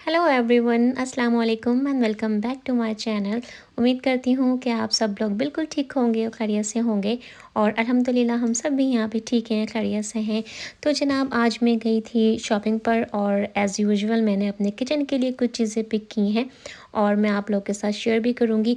Hello everyone, अस्सलाम वालेकुम and welcome back to my channel. उम्मीद करती हूँ कि आप सब लोग बिल्कुल ठीक होंगे और खैरियत से होंगे। और अल्हम्दुलिल्लाह हम सब भी यहाँ पे ठीक हैं, खैरियत से हैं। तो जनाब, आज मैं गई थी शॉपिंग पर और एज़ यूजुअल मैंने अपने किचन के लिए कुछ चीज़ें पिक की हैं और मैं आप लोगों के साथ शेयर भी करूँगी।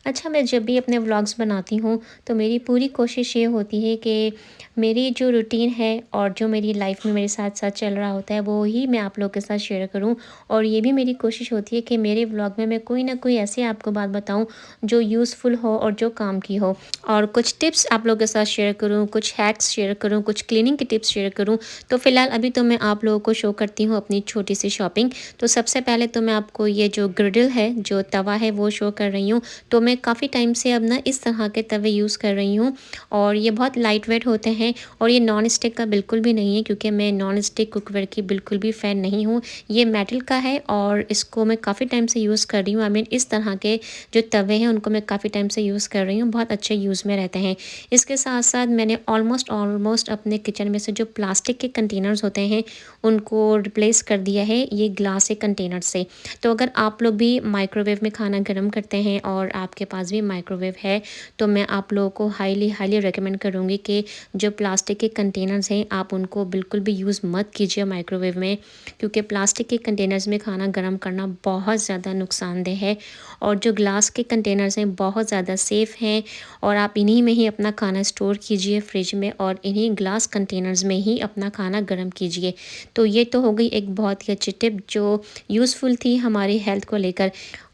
अच्छा, मैं जब भी अपने व्लॉग्स बनाती हूँ तो मेरी पूरी कोशिश ये होती है कि मेरी जो रूटीन है और जो मेरी लाइफ में मेरे साथ साथ चल रहा होता है वो ही मैं आप लोगों के साथ शेयर करूँ। और ये भी मेरी कोशिश होती है कि मेरे व्लॉग में मैं कोई ना कोई ऐसी आपको बात बताऊँ जो यूज़फुल हो और जो काम की हो, और कुछ टिप्स आप लोगों के साथ शेयर करूँ, कुछ हैक्स शेयर करूँ, कुछ क्लीनिंग की टिप्स शेयर करूँ। तो फ़िलहाल अभी तो मैं आप लोगों को शो करती हूँ अपनी छोटी सी शॉपिंग। तो सबसे पहले तो मैं आपको ये जो ग्रिडल है, जो तवा है, वो शो कर रही हूँ। तो मैं काफ़ी टाइम से अब ना इस तरह के तवे यूज़ कर रही हूँ और ये बहुत लाइट वेट होते हैं और ये नॉन स्टिक का बिल्कुल भी नहीं है, क्योंकि मैं नॉन स्टिक कुकवेयर की बिल्कुल भी फ़ैन नहीं हूँ। ये मेटल का है और इसको मैं काफ़ी टाइम से यूज़ कर रही हूँ। आई मीन इस तरह के जो तवे हैं उनको मैं काफ़ी टाइम से यूज़ कर रही हूँ, बहुत अच्छे यूज़ में रहते हैं। इसके साथ साथ मैंने ऑलमोस्ट अपने किचन में से जो प्लास्टिक के कंटेनर्स होते हैं उनको रिप्लेस कर दिया है ये ग्लास के कंटेनर से। तो अगर आप लोग भी माइक्रोवेव में खाना गर्म करते हैं और आपके पास भी माइक्रोवेव है तो मैं आप लोगों को हाईली हाईली रिकमेंड करूँगी कि जो प्लास्टिक के कंटेनर्स हैं आप उनको बिल्कुल भी यूज़ मत कीजिए माइक्रोवेव में, क्योंकि प्लास्टिक के कंटेनर्स में खाना गर्म करना बहुत ज़्यादा नुकसानदेह है। और जो ग्लास के कंटेनर्स हैं बहुत ज़्यादा सेफ़ हैं और आप इन्हीं में ही अपना खाना स्टोर कीजिए फ्रिज में और इन्हीं ग्लास कंटेनर्स में ही अपना खाना गर्म कीजिए। तो ये तो हो गई एक बहुत ही अच्छी टिप जो यूज़फुल थी हमारी हेल्थ को लेकर।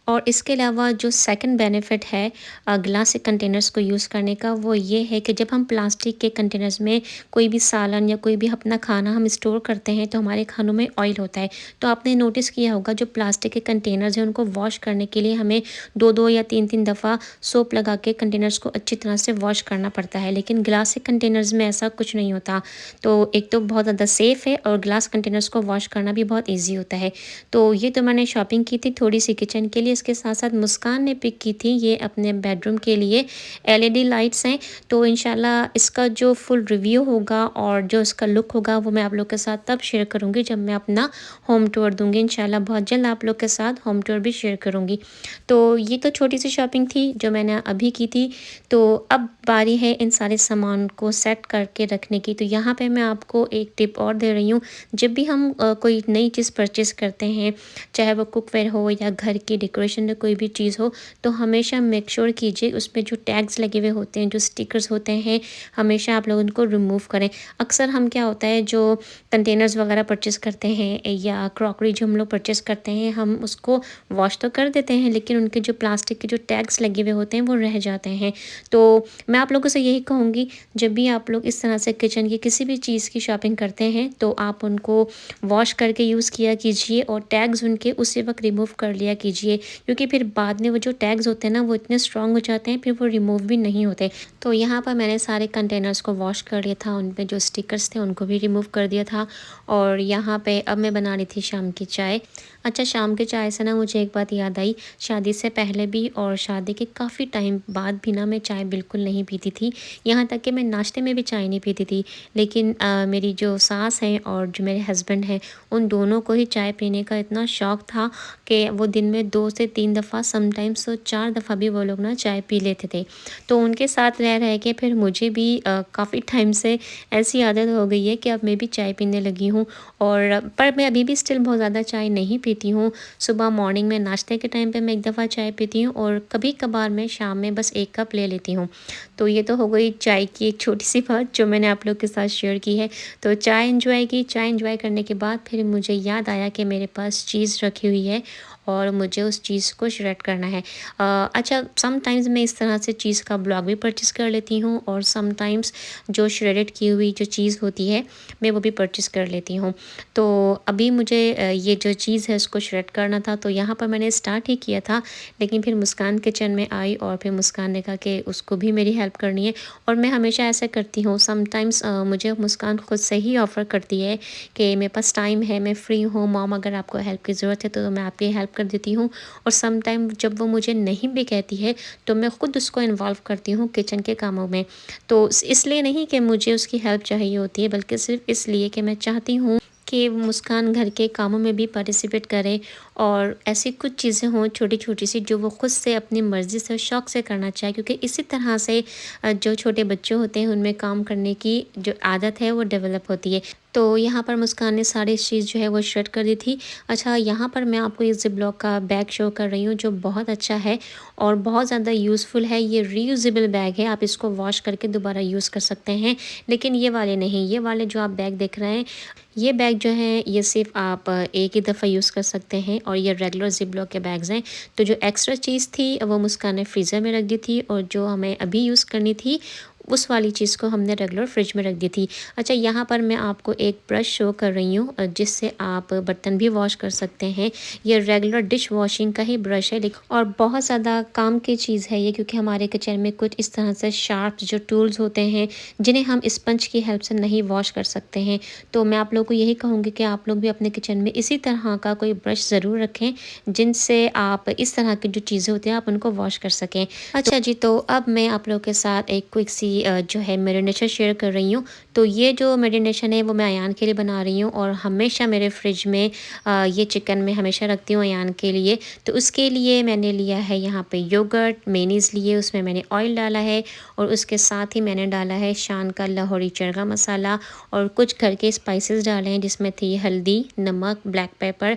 और इसके अलावा जो सेकंड बेनिफिट है ग्लास के कंटेनर्स को यूज़ करने का, वो ये है कि जब हम प्लास्टिक के कंटेनर्स में कोई भी सालन या कोई भी अपना खाना हम स्टोर करते हैं तो हमारे खानों में ऑयल होता है। तो आपने नोटिस किया होगा जो प्लास्टिक के कंटेनर्स हैं उनको वॉश करने के लिए हमें 2-2 या 3-3 दफ़ा सोप लगा के कंटेनर्स को अच्छी तरह से वॉश करना पड़ता है, लेकिन ग्लास के कंटेनर्स में ऐसा कुछ नहीं होता। तो एक तो बहुत ज़्यादा सेफ़ है और ग्लास कंटेनर्स को वॉश करना भी बहुत ईज़ी होता है। तो ये तो मैंने शॉपिंग की थी थोड़ी-सी किचन के लिए। इसके साथ-साथ मुस्कान ने पिक की थी ये अपने बेडरूम के लिए एलईडी लाइट्स हैं। तो इंशाल्लाह इसका जो फुल रिव्यू होगा और जो इसका लुक होगा वो मैं आप लोग के साथ तब शेयर करूँगी जब मैं अपना होम टूर दूँगी। इंशाल्लाह बहुत जल्द आप लोग के साथ होम टूर भी शेयर करूँगी। तो ये तो छोटी-सी शॉपिंग थी जो मैंने अभी की थी। तो अब बारी है इन सारे सामान को सेट करके रखने की। तो यहाँ पे मैं आपको एक टिप और दे रही हूँ। जब भी हम कोई नई चीज़ परचेज़ करते हैं, चाहे वो कुकवेयर हो या घर की डेकोरेशन में कोई भी चीज़ हो, तो हमेशा मेक श्योर कीजिए उसमें जो टैग्स लगे हुए होते हैं, जो स्टिकर्स होते हैं, हमेशा आप लोग उनको रिमूव करें। अक्सर हम क्या होता है जो कंटेनर्स वगैरह परचेज़ करते हैं या क्रॉकरी जो हम लोग परचेज़ करते हैं, हम उसको वॉश तो कर देते हैं लेकिन उनके जो प्लास्टिक के जो टैग्स लगे हुए होते हैं वो रह जाते हैं। तो मैं आप लोगों से यही कहूँगी, जब भी आप लोग इस तरह से किचन की किसी भी चीज़ की शॉपिंग करते हैं तो आप उनको वॉश करके यूज़ किया कीजिए और टैग्स उनके उसी वक्त रिमूव कर लिया कीजिए, क्योंकि फिर बाद में वो जो टैग्स होते हैं ना वो इतने स्ट्रॉन्ग हो जाते हैं फिर वो रिमूव भी नहीं होते। तो यहाँ पर मैंने सारे कंटेनर्स को वॉश कर लिया था, उन पे जो स्टिकर्स थे उनको भी रिमूव कर दिया था। और यहाँ पे अब मैं बना रही थी शाम की चाय। अच्छा, शाम की चाय से ना मुझे एक बात याद आई, शादी से पहले भी और शादी के काफ़ी टाइम बाद भी ना मैं चाय बिल्कुल नहीं पीती थी। यहाँ तक कि मैं नाश्ते में भी चाय नहीं पीती थी। लेकिन मेरी जो सास हैं और जो मेरे हस्बैंड हैं उन दोनों को ही चाय पीने का इतना शौक़ था कि वो दिन में 2 से 3 दफ़ा, समटाइम्स तो 4 दफ़ा भी वो लोग ना चाय पी लेते थे। तो उनके साथ रह रह के फिर मुझे भी काफ़ी टाइम से ऐसी आदत हो गई है कि अब मैं भी चाय पीने लगी हूँ। और पर मैं अभी भी स्टिल बहुत ज़्यादा चाय नहीं पीती हूँ। सुबह मॉर्निंग में नाश्ते के टाइम पे मैं एक दफ़ा चाय पीती हूँ और कभी-कभार मैं शाम में बस 1 कप ले लेती हूँ। तो ये तो हो गई चाय की एक छोटी-सी बात जो मैंने आप लोग के साथ शेयर की है। तो चाय एन्जॉय की, चाय एन्जॉय करने के बाद फिर मुझे याद आया कि मेरे पास चीज़ रखी हुई है और मुझे उस चीज़ को श्रेड करना है। अच्छा, समटाइम्स मैं इस तरह से चीज़ का ब्लॉक भी परचेज़ कर लेती हूँ और समटाइम्स जो श्रेडेड की हुई जो चीज़ होती है मैं वो भी परचेज़ कर लेती हूँ। तो अभी मुझे ये जो चीज़ है उसको श्रेड करना था, तो यहाँ पर मैंने स्टार्ट ही किया था, लेकिन फिर मुस्कान किचन में आई और फिर मुस्कान ने कहा कि उसको भी मेरी हेल्प करनी है। और मैं हमेशा ऐसा करती हूँ, समटाइम्स मुझे मुस्कान खुद से ही ऑफ़र करती है कि मेरे पास टाइम है, मैं फ्री हूँ मॉम, अगर आपको हेल्प की ज़रूरत है तो मैं आपकी हेल्प कर देती हूँ। और सम टाइम जब वो मुझे नहीं भी कहती है तो मैं ख़ुद उसको इन्वॉल्व करती हूँ किचन के कामों में। तो इसलिए नहीं कि मुझे उसकी हेल्प चाहिए होती है, बल्कि सिर्फ़ इसलिए कि मैं चाहती हूँ कि मुस्कान घर के कामों में भी पार्टिसिपेट करे और ऐसी कुछ चीज़ें हों छोटी-छोटी सी जो वो खुद से अपनी मर्ज़ी से शौक़ से करना चाहे, क्योंकि इसी तरह से जो छोटे बच्चे होते हैं उनमें काम करने की जो आदत है वो डेवलप होती है। तो यहाँ पर मुस्कान ने सारी चीज़ जो है वो शेयर कर दी थी। अच्छा, यहाँ पर मैं आपको ये ज़िप-लॉक का बैग शो कर रही हूँ जो बहुत अच्छा है और बहुत ज़्यादा यूज़फुल है। ये रीयूजेबल बैग है, आप इसको वॉश करके दोबारा यूज़ कर सकते हैं। लेकिन ये वाले नहीं, ये वाले जो आप बैग देख रहे हैं, ये बैग जो है ये सिर्फ़ आप एक ही दफ़ा यूज़ कर सकते हैं और ये रेगुलर ज़िप-लॉक के बैग्स हैं। तो जो एक्स्ट्रा चीज़ थी वो मुस्कान ने फ्रीज़र में रख दी थी और जो हमें अभी यूज़ करनी थी उस वाली चीज़ को हमने रेगुलर फ्रिज में रख दी थी। अच्छा, यहाँ पर मैं आपको एक ब्रश शो कर रही हूँ जिससे आप बर्तन भी वॉश कर सकते हैं। ये रेगुलर डिश वॉशिंग का ही ब्रश है लेकिन और बहुत ज़्यादा काम की चीज़ है ये, क्योंकि हमारे किचन में कुछ इस तरह से शार्प जो टूल्स होते हैं जिन्हें हम स्पंज की हेल्प से नहीं वॉश कर सकते हैं। तो मैं आप लोगों को यही कहूँगी कि आप लोग भी अपने किचन में इसी तरह का कोई ब्रश ज़रूर रखें जिनसे आप इस तरह की जो चीज़ें होती हैं आप उनको वॉश कर सकें। अच्छा जी, तो अब मैं आप लोगों के साथ एक क्विक सी जो है मैरिनेशन शेयर कर रही हूँ। तो ये जो मैरिनेशन है वो मैं अयान के लिए बना रही हूँ और हमेशा मेरे फ्रिज में ये चिकन मैं हमेशा रखती हूँ अयान के लिए। तो उसके लिए मैंने लिया है यहाँ पे योगर्ट, मेयोनीज़ लिए, उसमें मैंने ऑयल डाला है और उसके साथ ही मैंने डाला है शान का लाहौरी चरगा मसाला और कुछ घर के स्पाइसेस डाले हैं जिसमें थी हल्दी, नमक, ब्लैक पेपर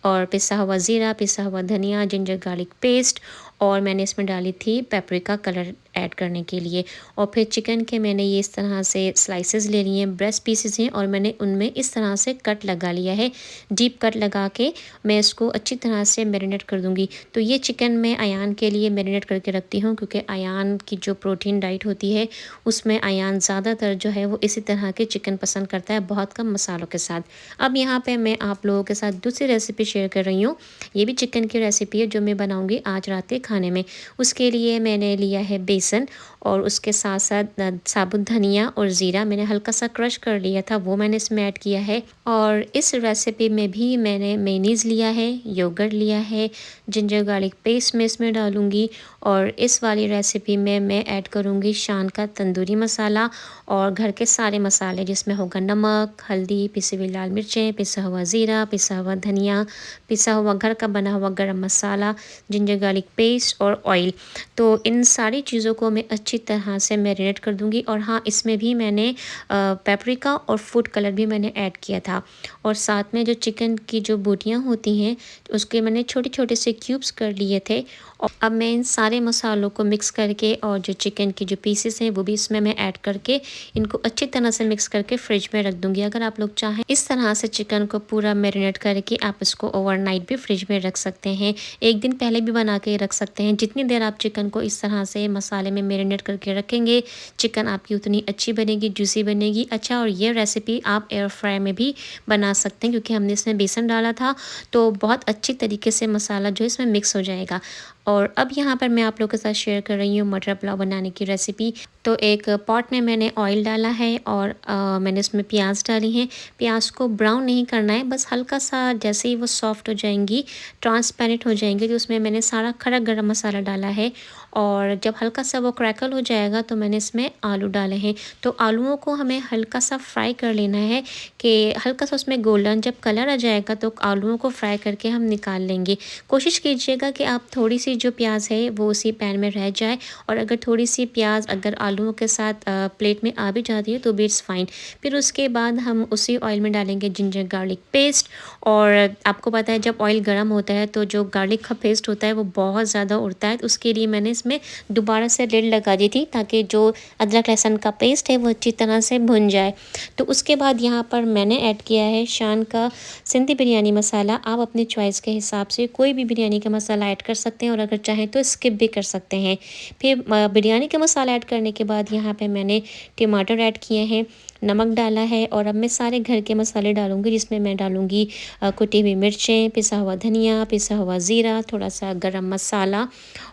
और पिसा हुआ ज़ीरा, पिसा हुआ धनिया, जिंजर गार्लिक पेस्ट और मैंने इसमें डाली थी पेपरिका कलर ऐड करने के लिए। और फिर चिकन के मैंने ये इस तरह से स्लाइसेस ले लिए हैं, ब्रेस्ट पीसेस हैं और मैंने उनमें इस तरह से कट लगा लिया है। डीप कट लगा के मैं इसको अच्छी तरह से मैरिनेट कर दूँगी। तो ये चिकन मैं अयान के लिए मैरिनेट करके रखती हूँ क्योंकि अयान की जो प्रोटीन डाइट होती है उसमें अयान ज़्यादातर जो है वो इसी तरह के चिकन पसंद करता है, बहुत कम मसालों के साथ। अब यहाँ पे मैं आप लोगों के साथ दूसरी रेसिपी शेयर कर रही हूँ। ये भी चिकन की रेसिपी है जो मैं बनाऊँगी आज रात के खाने में। उसके लिए मैंने लिया है बेसन और उसके साथ साथ साबुत धनिया और ज़ीरा मैंने हल्का सा क्रश कर लिया था, वो मैंने इसमें ऐड किया है। और इस रेसिपी में भी मैंने मेयोनीज़ लिया है, योगर्ट लिया है, जिंजर गार्लिक पेस्ट मैं इसमें डालूँगी और इस वाली रेसिपी में मैं ऐड करूँगी शान का तंदूरी मसाला और घर के सारे मसाले जिसमें होगा नमक, हल्दी, पिसी हुई लाल मिर्चें, पिसा हुआ ज़ीरा, पिसा हुआ धनिया, पिसा हुआ घर का बना हुआ गरम मसाला, जिंजर गार्लिक पेस्ट और ऑयल। तो इन सारी चीज़ों को मैं अच्छी तरह से मैरिनेट कर दूँगी। और हाँ, इसमें भी मैंने पेपरिका और फूड कलर भी मैंने ऐड किया था और साथ में जो चिकन की जो बोटियाँ होती हैं उसके मैंने छोटे-छोटे से क्यूब्स कर लिए थे। और अब मैं इन सारे मसालों को मिक्स करके और जो चिकन की जो पीसेस हैं वो भी इसमें मैं ऐड करके इनको अच्छी तरह से मिक्स करके फ्रिज में रख दूँगी। अगर आप लोग चाहें इस तरह से चिकन को पूरा मैरिनेट करके आप इसको ओवरनाइट भी फ्रिज में रख सकते हैं, एक दिन पहले भी बना के रख सकते हैं। जितनी देर आप चिकन को इस तरह से मसाले में मैरिनेट करके रखेंगे चिकन आपकी उतनी अच्छी बनेगी, जूसी बनेगी। अच्छा, और ये रेसिपी आप एयर फ्राई में भी बना सकते हैं क्योंकि हमने इसमें बेसन डाला था तो बहुत अच्छी तरीके से मसाला जो है इसमें मिक्स हो जाएगा। और अब यहाँ पर मैं आप लोगों के साथ शेयर कर रही हूँ मटर पुलाव बनाने की रेसिपी। तो एक पॉट में मैंने ऑयल डाला है और मैंने इसमें प्याज डाली हैं। प्याज को ब्राउन नहीं करना है, बस हल्का सा जैसे ही वो सॉफ्ट हो जाएंगी, ट्रांसपेरेंट हो जाएंगे, तो उसमें मैंने सारा खड़ा गरम मसाला डाला है और जब हल्का सा वो क्रैकल हो जाएगा तो मैंने इसमें आलू डाले हैं। तो आलूओं को हमें हल्का सा फ्राई कर लेना है कि हल्का सा उसमें गोल्डन जब कलर आ जाएगा तो आलूओं को फ्राई करके हम निकाल लेंगे। कोशिश कीजिएगा कि आप थोड़ी सी जो प्याज है वो उसी पैन में रह जाए और अगर थोड़ी सी प्याज अगर आलूओं के साथ प्लेट में आ भी जाती है तो भी इट्स फाइन। फिर उसके बाद हम उसी ऑयल में डालेंगे जिंजर गार्लिक पेस्ट और आपको पता है जब ऑयल गर्म होता है तो जो गार्लिक का पेस्ट होता है वो बहुत ज़्यादा उड़ता है, तो उसके लिए मैंने इसमें दोबारा से लिड लगा दी थी ताकि जो अदरक लहसुन का पेस्ट है वो अच्छी तरह से भुन जाए। तो उसके बाद यहाँ पर मैंने ऐड किया है शान का सिंधी बिरयानी मसाला। आप अपनी चॉइस के हिसाब से कोई भी बिरयानी का मसाला ऐड कर सकते हैं और अगर चाहें तो स्किप भी कर सकते हैं। फिर बिरयानी का मसाला ऐड करने के बाद यहाँ पे मैंने टमाटर ऐड किए हैं, नमक डाला है और अब मैं सारे घर के मसाले डालूँगी जिसमें मैं डालूँगी कुटी हुई मिर्चें, पिसा हुआ धनिया, पिसा हुआ ज़ीरा, थोड़ा सा गरम मसाला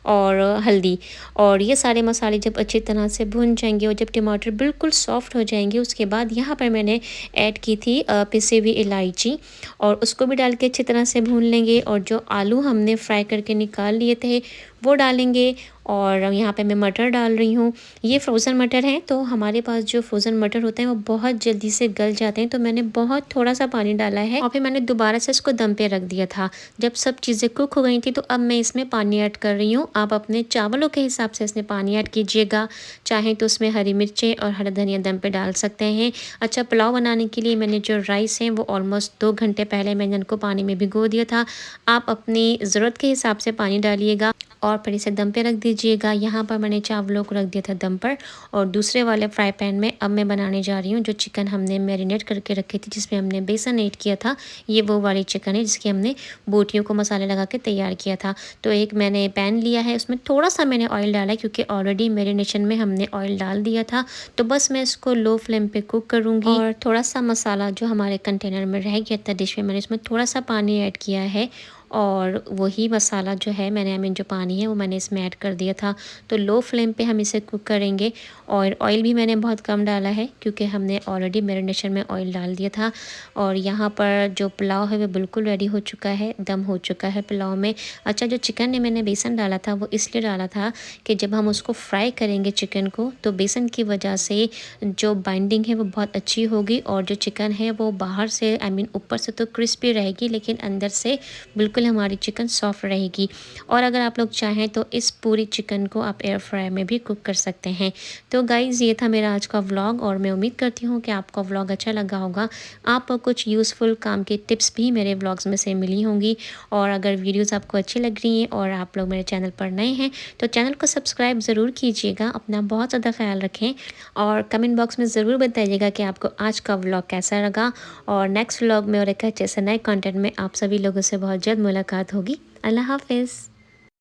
और हल्दी। और ये सारे मसाले जब अच्छी तरह से भुन जाएंगे और जब टमाटर बिल्कुल सॉफ्ट हो जाएंगे उसके बाद यहाँ पर मैंने ऐड की थी पिसी हुई इलायची और उसको भी डाल के अच्छी तरह से भून लेंगे और जो आलू हमने फ्राई करके निकाल लिए थे वो डालेंगे और यहाँ पे मैं मटर डाल रही हूँ। ये फ्रोज़न मटर हैं, तो हमारे पास जो फ्रोज़न मटर होते हैं वो बहुत जल्दी से गल जाते हैं, तो मैंने बहुत थोड़ा-सा पानी डाला है और फिर मैंने दोबारा से इसको दम पे रख दिया था। जब सब चीज़ें कुक हो गई थी तो अब मैं इसमें पानी ऐड कर रही हूँ। आप अपने चावलों के हिसाब से इसमें पानी ऐड कीजिएगा, चाहें तो उसमें हरी मिर्चें और हरा धनिया दम पे डाल सकते हैं। अच्छा, पुलाव बनाने के लिए मैंने जो राइस हैं वो ऑलमोस्ट 2 घंटे पहले मैंने इनको पानी में भिगो दिया था। आप अपनी ज़रूरत के हिसाब से पानी डालिएगा और फिर इसे दम पे रख दीजिएगा। यहाँ पर मैंने चावलों को रख दिया था दम पर और दूसरे वाले फ्राई पैन में अब मैं बनाने जा रही हूँ जो चिकन हमने मैरिनेट करके रखी थी, जिसमें हमने बेसन ऐड किया था। ये वो वाली चिकन है जिसकी हमने बोटियों को मसाले लगा के तैयार किया था। तो एक मैंने पैन लिया है, उसमें थोड़ा-सा मैंने ऑयल डाला है क्योंकि ऑलरेडी मैरिनेशन में हमने ऑयल डाल दिया था। तो बस मैं इसको लो फ्लेम पे कुक करूँगी और थोड़ा-सा मसाला जो हमारे कंटेनर में रह गया था डिश में, मैंने इसमें थोड़ा-सा पानी ऐड किया है और वही मसाला जो है मैंने जो पानी है वो मैंने इसमें ऐड कर दिया था। तो लो फ्लेम पे हम इसे कुक करेंगे और ऑयल भी मैंने बहुत कम डाला है क्योंकि हमने ऑलरेडी मैरिनेशन में ऑयल डाल दिया था। और यहाँ पर जो पुलाव है वो बिल्कुल रेडी हो चुका है, दम हो चुका है पुलाव में। अच्छा, जो चिकन में मैंने बेसन डाला था वो इसलिए डाला था कि जब हम उसको फ्राई करेंगे चिकन को तो बेसन की वजह से जो बाइंडिंग है वो बहुत अच्छी होगी और जो चिकन है वो बाहर से ऊपर से तो क्रिस्पी रहेगी लेकिन अंदर से बिल्कुल हमारी चिकन सॉफ्ट रहेगी। और अगर आप लोग चाहें तो इस पूरी चिकन को आप एयर फ्रायर में भी कुक कर सकते हैं। तो गाइज़, ये था मेरा आज का व्लॉग और मैं उम्मीद करती हूँ कि आपको व्लॉग अच्छा लगा होगा। आपको कुछ यूज़फुल काम की टिप्स भी मेरे व्लॉग्स में से मिली होंगी। और अगर वीडियोस आपको अच्छी लग रही हैं और आप लोग मेरे चैनल पर नए हैं तो चैनल को सब्सक्राइब ज़रूर कीजिएगा। अपना बहुत ज़्यादा ख्याल रखें और कमेंट बॉक्स में ज़रूर बताइएगा कि आपको आज का व्लॉग कैसा लगा। और नेक्स्ट व्लॉग में और एक अच्छे से नए कंटेंट में आप सभी लोगों से बहुत जल्द मुलाकात होगी। अल्लाह हाफ़िज़।